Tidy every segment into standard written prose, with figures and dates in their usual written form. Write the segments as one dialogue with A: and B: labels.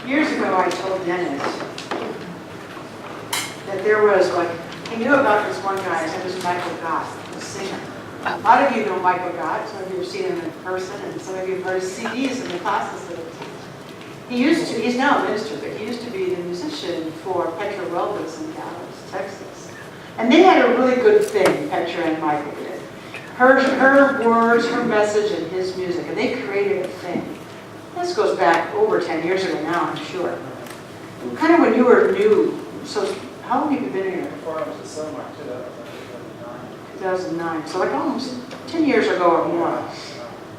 A: Years ago, I told Dennis that there was he knew about this one guy, his name was Michael Gott, the singer. A lot of you know Michael Gott, some of you have seen him in person, and some of you have heard his CDs in the classes that he teaches. He's now a minister, but he used to be the musician for Petra Welbus in Dallas, Texas. And they had a really good thing, Petra and Michael did. Her words, her message, and his music, and they created a thing. This goes back over 10 years ago now, I'm sure. Kind of when you were new. So how long have you been here?
B: Before I was a summer,
A: 2009. So like almost 10 years ago or more.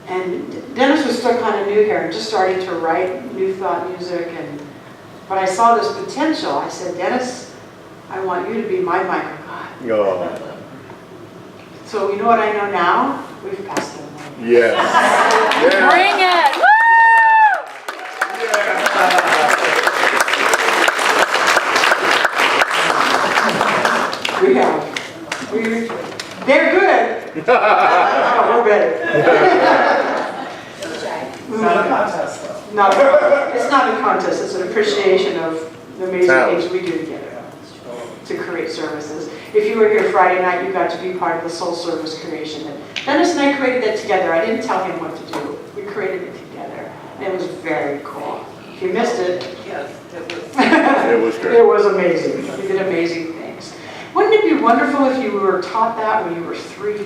A: And Dennis was still kind of new here and just starting to write new thought music. But I saw this potential. I said, Dennis, I want you to be my Michael God.
C: Oh.
A: So you know what I know now? We've passed it away.
C: Yes. Yeah.
D: Bring it! Woo!
A: We have. They're good. Oh, we're better.
B: It's not a contest, though.
A: It's not a contest. It's an appreciation of the amazing things we do together to create services. If you were here Friday night, you got to be part of the soul service creation. And Dennis and I created that together. I didn't tell him what to do. We created it together. And it was very cool. If you missed it,
D: Yes, it was.
C: It was great.
A: it was amazing. We did amazing things. Wouldn't it be wonderful if you were taught that when you were 3,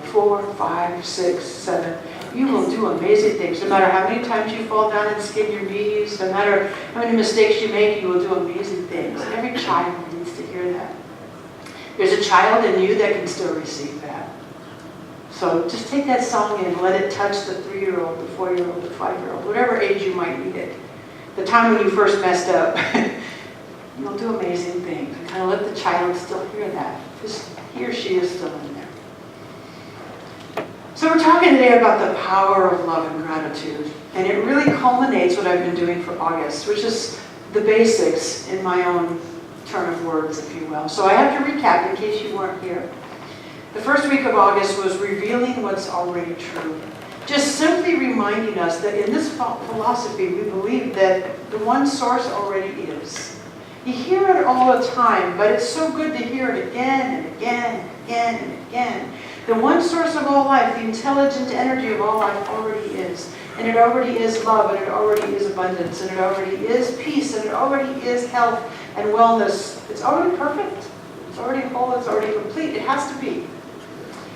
A: 4, 5, 6, 7? You will do amazing things. No matter how many times you fall down and skin your knees, no matter how many mistakes you make, you will do amazing things. Every child needs to hear that. There's a child in you that can still receive that. So just take that song and let it touch the 3-year-old, the 4-year-old, the 5-year-old, whatever age you might need it. The time when you first messed up. You'll do amazing things. And kind of let the child still hear that. Just he or she is still in there. So we're talking today about the power of love and gratitude. And it really culminates what I've been doing for August, which is the basics in my own turn of words, if you will. So I have to recap in case you weren't here. The first week of August was revealing what's already true. Just simply reminding us that in this philosophy, we believe that the one source already is. You hear it all the time, but it's so good to hear it again and again and again and again. The one source of all life, the intelligent energy of all life already is. And it already is love, and it already is abundance, and it already is peace, and it already is health and wellness. It's already perfect. It's already whole. It's already complete. It has to be.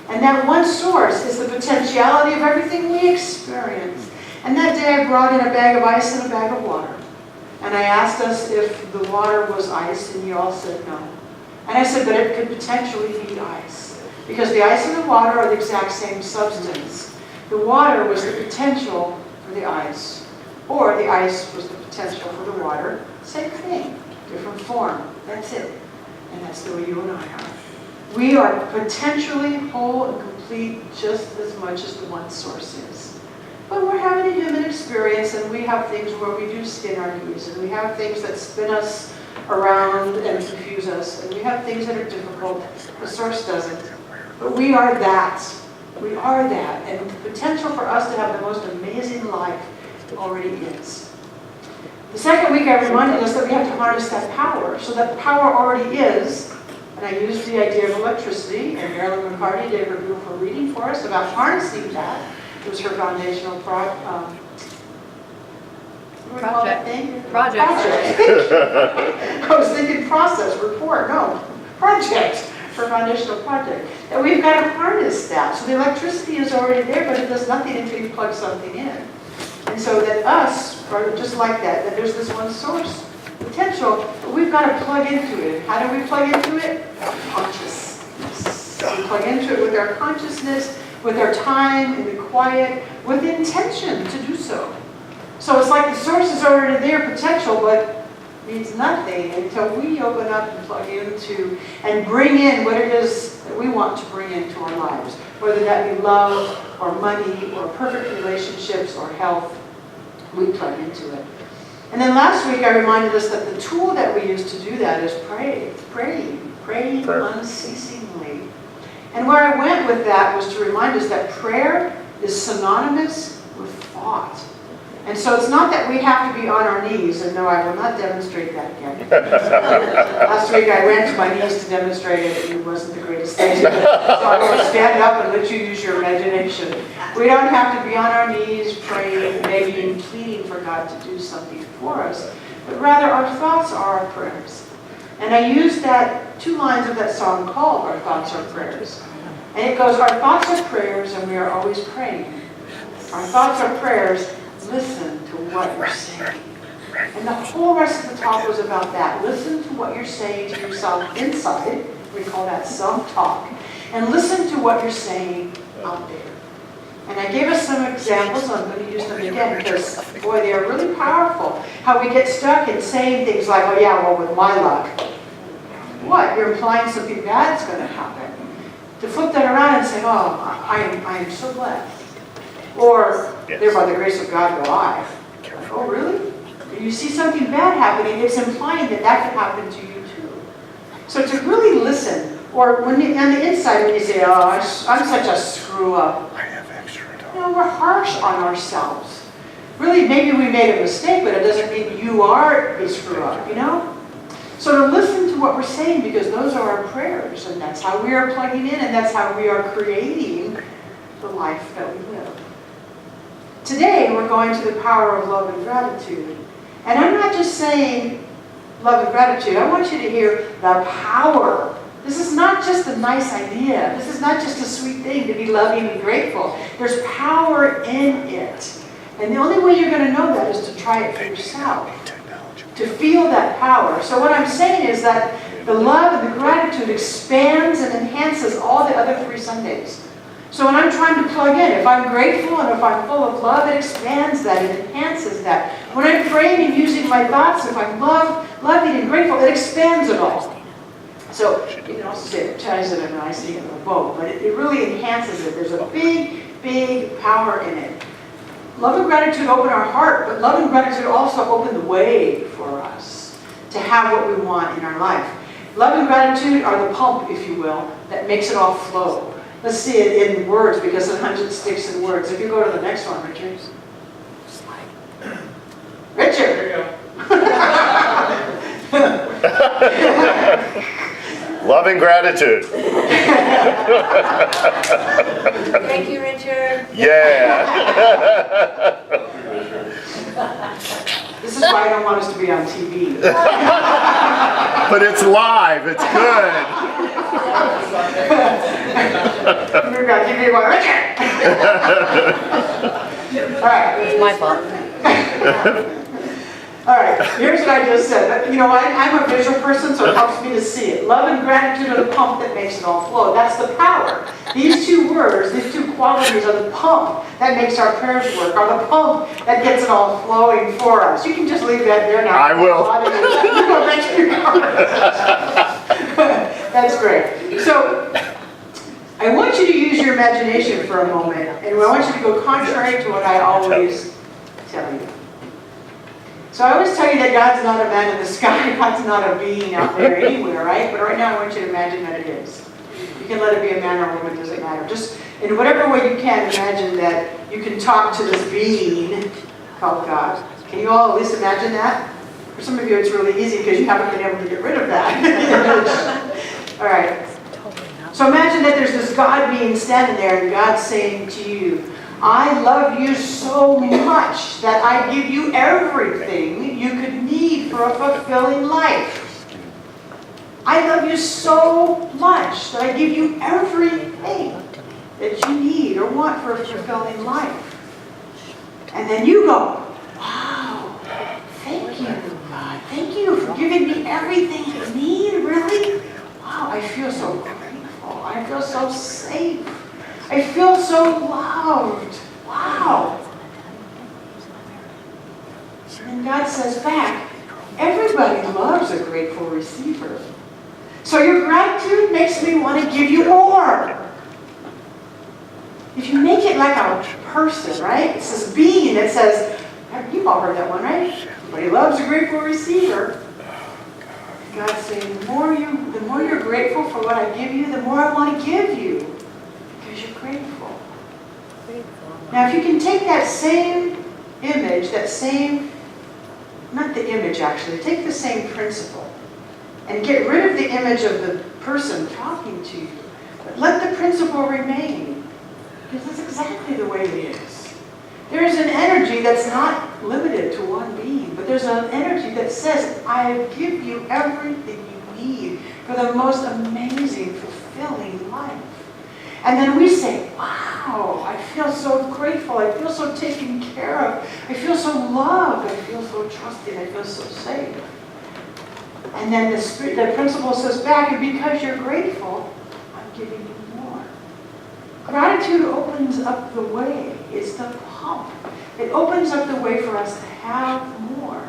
A: And that one source is the potentiality of everything we experience. And that day I brought in a bag of ice and a bag of water. And I asked us if the water was ice, and you all said no. And I said, but it could potentially be ice. Because the ice and the water are the exact same substance. The water was the potential for the ice. Or the ice was the potential for the water. Same thing, different form. That's it. And that's the way you and I are. We are potentially whole and complete just as much as the one source is. But we're having a human experience, and we have things where we do skin our knees, and we have things that spin us around and confuse us, and we have things that are difficult. The source doesn't. But we are that. We are that. And the potential for us to have the most amazing life already is. The second week I reminded us that we have to harness that power. So that power already is. And I used the idea of electricity, and Marilyn McCartney did her beautiful reading for us about harnessing that. It was her foundational project. I was thinking process, report, no, project, her foundational project. And we've got to harness that. So the electricity is already there, but it does nothing until you plug something in. And so that us are just like that there's this one source potential, but we've got to plug into it. How do we plug into it? Consciousness. We plug into it with our consciousness, with our time, in the quiet, with intention to do so. So it's like the source is already there, potential, but means nothing until we open up and plug into and bring in what it is that we want to bring into our lives, whether that be love or money or perfect relationships or health. We plug into it. And then last week I reminded us that the tool that we use to do that is praying unceasingly. And where I went with that was to remind us that prayer is synonymous with thought. And so it's not that we have to be on our knees, and no, I will not demonstrate that again. Last week I went to my knees to demonstrate it, and it wasn't the greatest thing. So I'm going to stand up and let you use your imagination. We don't have to be on our knees praying, begging, pleading for God to do something for us, but rather our thoughts are our prayers. And I used that 2 lines of that song called Our Thoughts Are Prayers. And it goes, our thoughts are prayers and we are always praying. Our thoughts are prayers, listen to what you're saying. And the whole rest of the talk was about that. Listen to what you're saying to yourself inside. We call that self-talk. And listen to what you're saying out there. And I gave us some examples. I'm going to use them again because, boy, they are really powerful. How we get stuck in saying things like, oh yeah, well, with my luck. What? You're implying something bad's going to happen. To flip that around and say, oh, I am so blessed. Or, there by the grace of God go I. Oh, really? You see something bad happening, it's implying that that could happen to you too. So to really listen, or when you, on the inside when you say, oh, I'm such a screw up.
C: I have extra dollars.
A: You know, we're harsh on ourselves. Really, maybe we made a mistake, but it doesn't mean you are a screw up, you know? So to listen to what we're saying, because those are our prayers, and that's how we are plugging in, and that's how we are creating the life that we live. Today, we're going to the power of love and gratitude. And I'm not just saying love and gratitude. I want you to hear the power. This is not just a nice idea. This is not just a sweet thing to be loving and grateful. There's power in it. And the only way you're going to know that is to try it for yourself. To feel that power. So what I'm saying is that the love and the gratitude expands and enhances all the other 3 Sundays. So when I'm trying to plug in, if I'm grateful and if I'm full of love, it expands that, it enhances that. When I'm praying and using my thoughts, if I'm loving and grateful, it expands it all. So you can also say it ties it in nicely in the boat, but it really enhances it. There's a big, big power in it. Love and gratitude open our heart, but love and gratitude also open the way for us to have what we want in our life. Love and gratitude are the pump, if you will, that makes it all flow. Let's see it in words, because sometimes it sticks in words. If you go to the next one, Richard. Richard!
B: There you go.
C: Love and gratitude.
D: Thank you, Richard.
C: Yeah.
A: This is why I don't want us to be on TV.
C: But it's live. It's good.
A: We're going to give you one, Richard! All right.
D: It's my fault.
A: All right, here's what I just said. But, you know, I'm a visual person, so it helps me to see it. Love and gratitude are the pump that makes it all flow. That's the power. These 2 words, these 2 qualities are the pump that makes our prayers work, are the pump that gets it all flowing for us. You can just leave that there now.
C: I will.
A: That's great. So, I want you to use your imagination for a moment, and I want you to go contrary to what I always tell you. So I always tell you that God's not a man in the sky, God's not a being out there anywhere, right? But right now I want you to imagine that it is. You can let it be a man or a woman, doesn't matter. Just in whatever way you can, imagine that you can talk to this being called God. Can you all at least imagine that? For some of you it's really easy because you haven't been able to get rid of that. All right. So imagine that there's this God being standing there and God's saying to you, I love you so much that I give you everything you could need for a fulfilling life. I love you so much that I give you everything that you need or want for a fulfilling life. And then you go, wow, thank you, God. Thank you for giving me everything I need, really? Wow, I feel so grateful. I feel so safe. I feel so loved. Wow. And God says back, everybody loves a grateful receiver. So your gratitude makes me want to give you more. If you make it like a person, right? It's this being that says, you've all heard that one, right? Everybody loves a grateful receiver. God's saying, the more you're grateful for what I give you, the more I want to give you. Because you're grateful. Now, if you can take that same image, not the image actually, take the same principle and get rid of the image of the person talking to you, but let the principle remain, because that's exactly the way it is. There's an energy that's not limited to one being, but there's an energy that says, I give you everything you need for the most amazing, fulfilling life. And then we say, wow, I feel so grateful, I feel so taken care of, I feel so loved, I feel so trusted, I feel so safe. And then the principle says back, and because you're grateful, I'm giving you more. Gratitude opens up the way. It's the pump. It opens up the way for us to have more.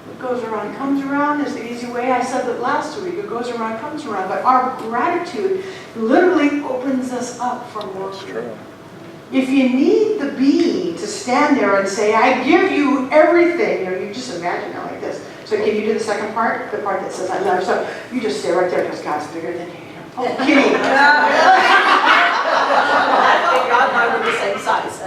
A: What goes around comes around is the easy way. I said that last week. It goes around comes around. But our gratitude literally opens us up for more.
C: That's true.
A: If you need the being to stand there and say, I give you everything, you just imagine it like this. So can you do the second part? The part that says, I love you. So you just stay right there because God's bigger than you. Oh, kidding.
D: God and I were the same size.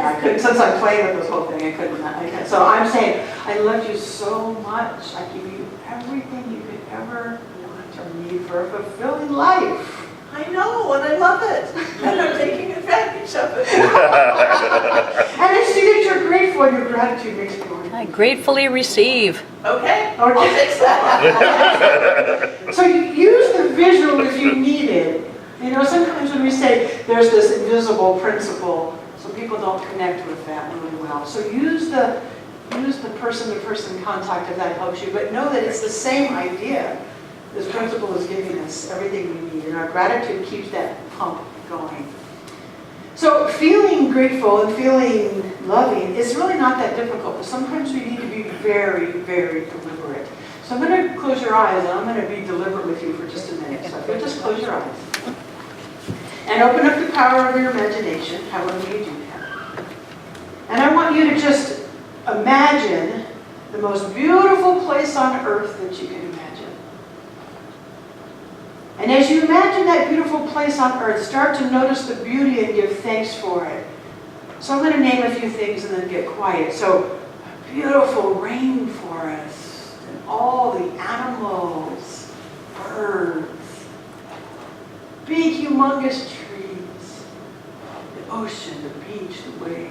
A: I couldn't, since I'm playing with this whole thing, I couldn't. So I'm saying, I love you so much. I give you everything you could ever want or need for a fulfilling life.
D: I know, and I love it. And I'm taking advantage of it.
A: And I see that you're grateful, and your gratitude makes me wonderful.
E: I gratefully receive.
D: Okay, I'll fix that.
A: So you use the visual if you need it. Sometimes when we say there's this invisible principle, some people don't connect with that really well. So use the person-to-person contact if that helps you, but know that it's the same idea. This principle is giving us everything we need, and our gratitude keeps that pump going. So feeling grateful and feeling loving is really not that difficult, but sometimes we need to be very, very deliberate. So I'm going to close your eyes, and I'm going to be deliberate with you for just a minute. So if you'll just close your eyes. And open up the power of your imagination, however you do that. And I want you to just imagine the most beautiful place on earth that you can imagine. And as you imagine that beautiful place on earth, start to notice the beauty and give thanks for it. So I'm going to name a few things and then get quiet. So, a beautiful rainforest, and all the animals, birds, big humongous trees, the ocean, the beach, the waves,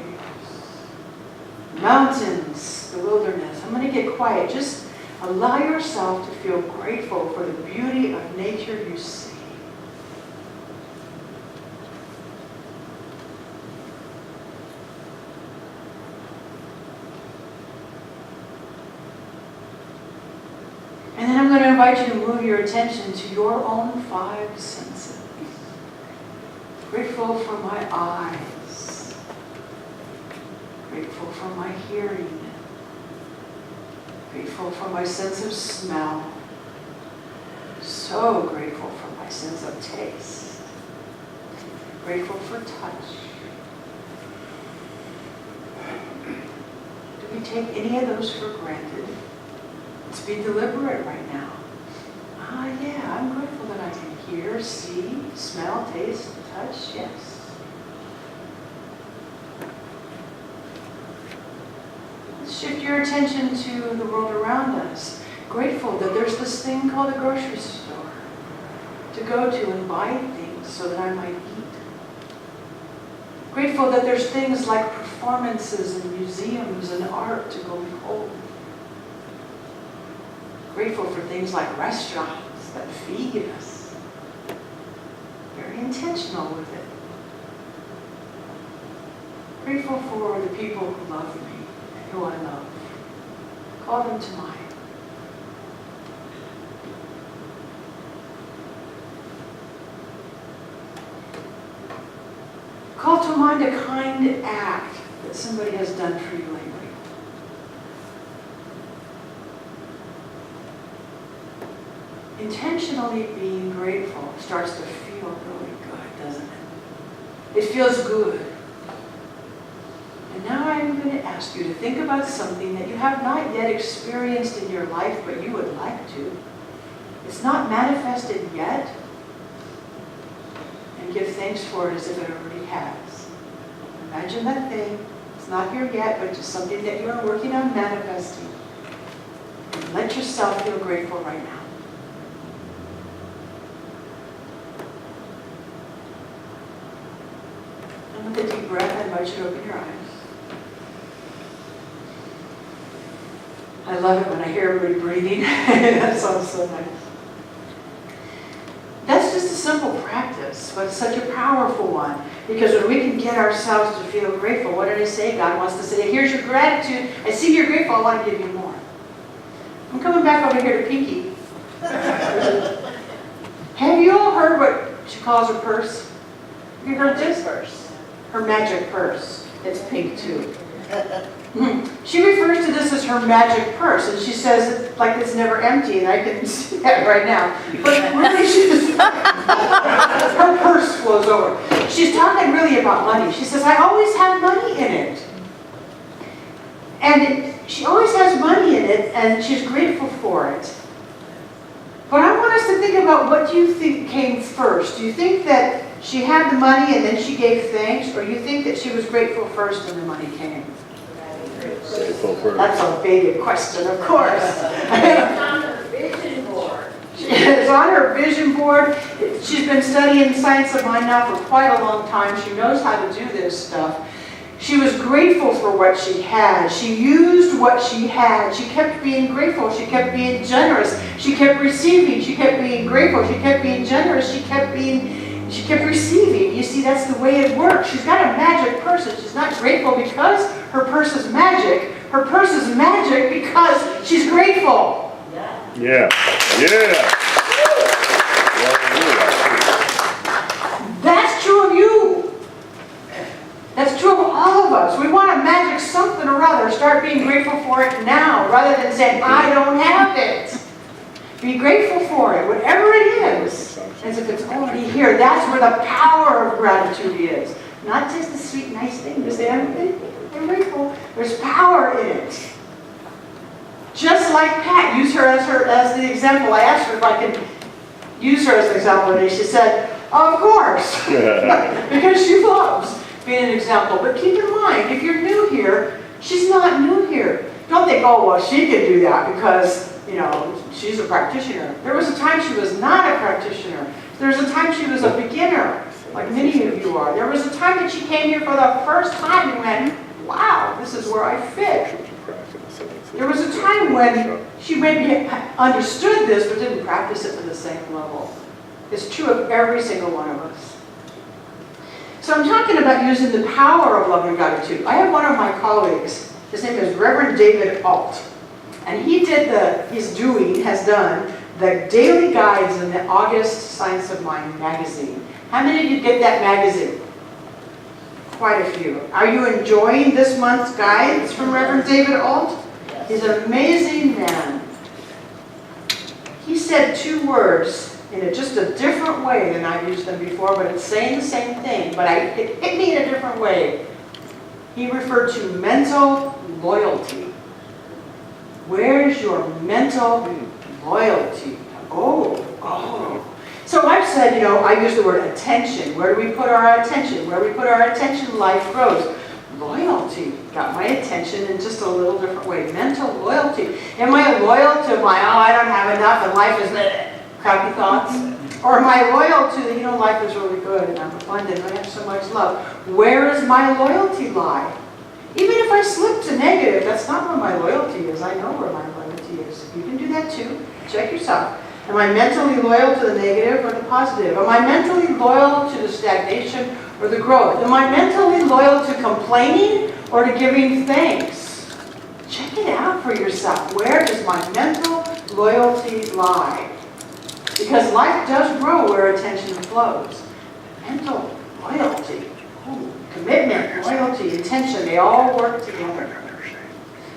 A: mountains, the wilderness. I'm going to get quiet. Just allow yourself to feel grateful for the beauty of nature you see. And then I'm going to invite you to move your attention to your own five senses. Grateful for my eyes. Grateful for my hearing. Grateful for my sense of smell. So grateful for my sense of taste. Grateful for touch. Do we take any of those for granted? Let's be deliberate right now. Yeah, I'm grateful that I can hear, see, smell, taste, touch, yes. Let's shift your attention to the world around us. Grateful that there's this thing called a grocery store to go to and buy things so that I might eat. Grateful that there's things like performances and museums and art to go behold. Grateful for things like restaurants that feed us. Very intentional with it. Grateful for the people who love me and who I love. Call them to mind. Call to mind a kind act that somebody has done for you lately. Intentionally being grateful starts to feel really good, doesn't it? It feels good. And now I'm going to ask you to think about something that you have not yet experienced in your life, but you would like to. It's not manifested yet. and give thanks for it as if it already has. Imagine that thing. It's not here yet, but just something that you are working on manifesting. And let yourself feel grateful right now. And with a deep breath, I invite you to open your eyes. I love it when I hear everybody breathing. That sounds so nice. That's just a simple practice, but it's such a powerful one. Because when we can get ourselves to feel grateful, what did I say? God wants to say, here's your gratitude. I see you're grateful. I want to give you more. I'm coming back over here to Pinky. Have you all heard what she calls her purse? Have you heard this? Her magic purse. It's pink too. She refers to this as her magic purse, and she says it like it's never empty, and I can see that right now. But really, her purse flows over. She's talking really about money. She says, I always have money in it. And she always has money in it, and she's grateful for it. But I want us to think about, what do you think came first? Do you think that she had the money and then she gave thanks, or do you think that she was grateful first and the money came?
C: Grateful first.
A: That's a big question, of course.
D: It's on her vision board.
A: It's on her vision board. She's been studying science of mind now for quite a long time. She knows how to do this stuff. She was grateful for what she had. She used what she had. She kept being grateful. She kept being generous. She kept receiving. She kept being grateful. She kept being generous. She kept receiving. You see, that's the way it works. She's got a magic purse. She's not grateful because her purse is magic. Her purse is magic because she's grateful.
C: Yeah. Yeah.
A: That's true of you. That's true of all of us. We want to magic something or other. Start being grateful for it now, rather than saying, I don't have it. Be grateful for it, whatever it is, as if it's already here. That's where the power of gratitude is. Not just a sweet, nice thing to say, I'm grateful. There's power in it. Just like Pat, use her as the example. I asked her if I could use her as an example today. She said, of course, because she loves being an example. But keep in mind, if you're new here, she's not new here. Don't think, oh, well, she could do that because, she's a practitioner. There was a time she was not a practitioner. There was a time she was a beginner, like many of you are. There was a time that she came here for the first time and went, wow, this is where I fit. There was a time when she maybe understood this but didn't practice it to the same level. It's true of every single one of us. So I'm talking about using the power of love and gratitude. I have one of my colleagues, his name is Reverend David Alt, and has done the daily guides in the August Science of Mind magazine. How many of you get that magazine? Quite a few. Are you enjoying this month's guides from Reverend David Alt? He's an amazing man. He said 2 words in just a different way than I've used them before, but it's saying the same thing, but it hit me in a different way. He referred to mental loyalty. Where's your mental loyalty? Oh. So I've said, I use the word attention. Where do we put our attention? Where we put our attention, life grows. Loyalty got my attention in just a little different way. Mental loyalty. Am I loyal to I don't have enough and life is crappy thoughts? Or am I loyal to, life is really good and I'm abundant and I have so much love? Where does my loyalty lie? Even if I slip to negative, that's not where my loyalty is. I know where my loyalty is. You can do that too. Check yourself. Am I mentally loyal to the negative or the positive? Am I mentally loyal to the stagnation or the growth? Am I mentally loyal to complaining or to giving thanks? Check it out for yourself. Where does my mental loyalty lie? Because life does grow where attention flows. Mental loyalty, commitment, loyalty, intention, they all work together.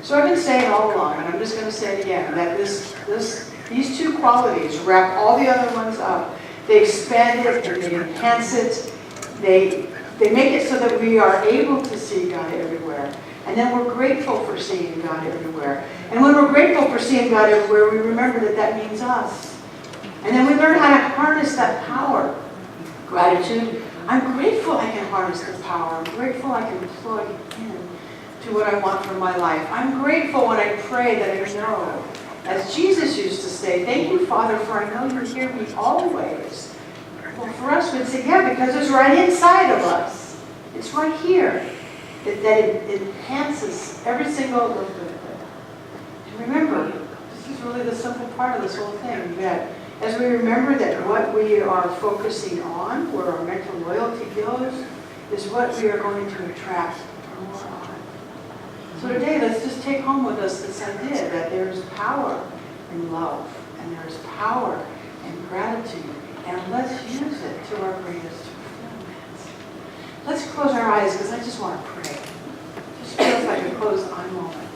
A: So I've been saying all along, and I'm just going to say it again, that these 2 qualities wrap all the other ones up. They expand it and they enhance it. They make it so that we are able to see God everywhere. And then we're grateful for seeing God everywhere. And when we're grateful for seeing God everywhere, we remember that means us. And then we learn how to harness that power. Gratitude, I'm grateful I can harness the power. I'm grateful I can plug in to what I want for my life. I'm grateful when I pray that I know, as Jesus used to say, thank you, Father, for I know you hear me always. Well, for us, we'd say, yeah, because it's right inside of us. It's right here. That it enhances every single little bit of it. And remember, this is really the simple part of this whole thing, that as we remember that what we are focusing on, where our mental loyalty goes, is what we are going to attract more on. So today, let's just take home with us this idea that there's power in love, and there's power in gratitude, and let's use it to our greatest fulfillment. Let's close our eyes, because I just want to pray. It just feels like a closed eye moment.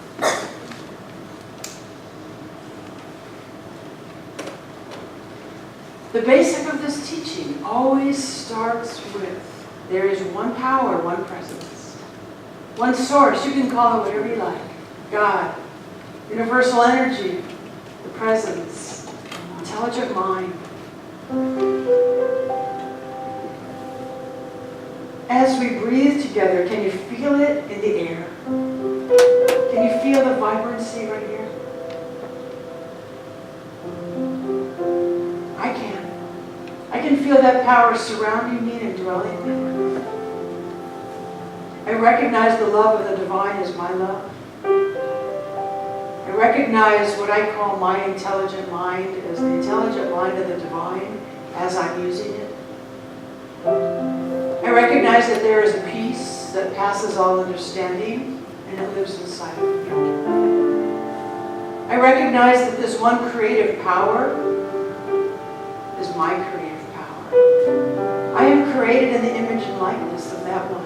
A: The basic of this teaching always starts with, there is one power, one presence, one source. You can call it whatever you like. God, universal energy, the presence, intelligent mind. As we breathe together, can you feel it in the air? Can you feel the vibrancy right here? I can. I can feel that power surrounding me and dwelling in me. I recognize the love of the divine as my love. I recognize what I call my intelligent mind as the intelligent mind of the divine as I'm using it. I recognize that there is a peace that passes all understanding, and it lives inside of me. I recognize that this one creative power is my creative power. I am created in the image and likeness of that one.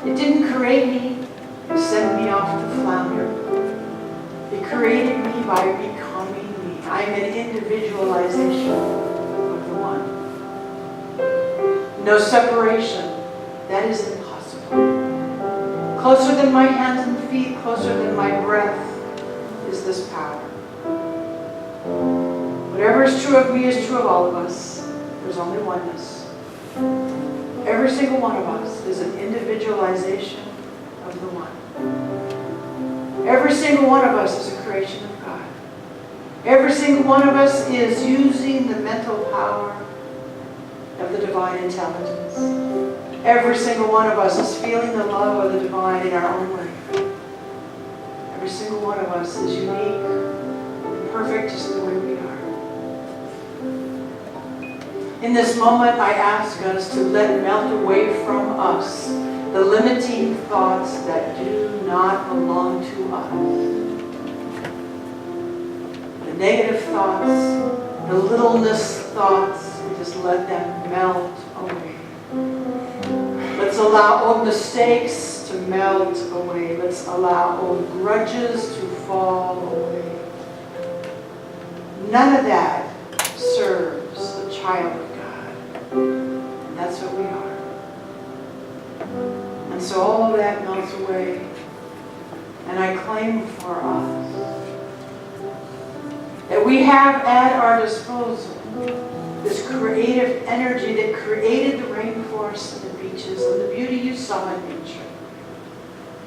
A: It didn't create me and send me off to flounder. It created me by becoming me. I am an individualization of the one. No separation. That is impossible. Closer than my hands and feet, closer than my breath, is this power. Whatever is true of me is true of all of us. There's only oneness. Every single one of us is an individualization of the one. Every single one of us is a creation of God. Every single one of us is using the mental power of the divine intelligence. Every single one of us is feeling the love of the divine in our own way. Every single one of us is unique and perfect just the way we are. In this moment, I ask us to let melt away from us the limiting thoughts that do not belong to us. The negative thoughts, the littleness thoughts, we just let them melt away. Let's allow old mistakes to melt away. Let's allow old grudges to fall away. None of that serves a child of God. And that's what we are. And so all of that melts away. And I claim for us that we have at our disposal this creative energy that created the rainforests and the beaches and the beauty you saw in nature.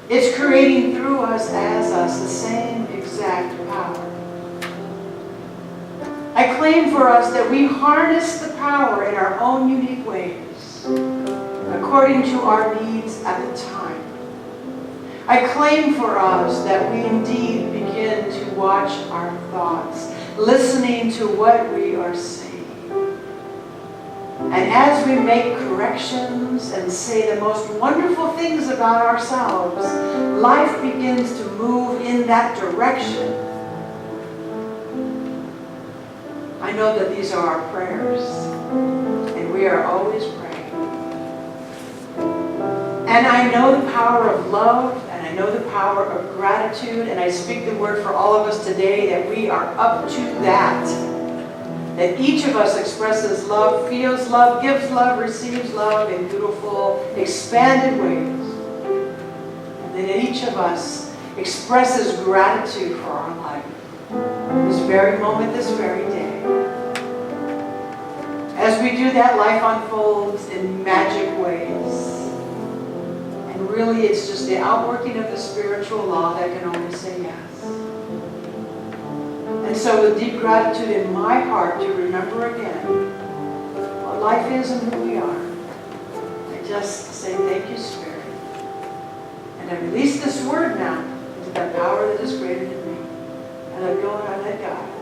A: It's creating through us, as us, the same exact power. I claim for us that we harness the power in our own unique ways, according to our needs at the time. I claim for us that we indeed begin to watch our thoughts, listening to what we are saying. And as we make corrections and say the most wonderful things about ourselves, life begins to move in that direction. I know that these are our prayers, and we are always praying. And I know the power of love, and I know the power of gratitude, and I speak the word for all of us today that we are up to that. That each of us expresses love, feels love, gives love, receives love in beautiful, expanded ways. And that each of us expresses gratitude for our life. This very moment, this very day. as we do that, life unfolds in magic ways. And really, it's just the outworking of the spiritual law that can only say yes. And so with deep gratitude in my heart to remember again what life is and who we are, I just say thank you, Spirit. And I release this word now into that power that is greater than me. And I go and I let God.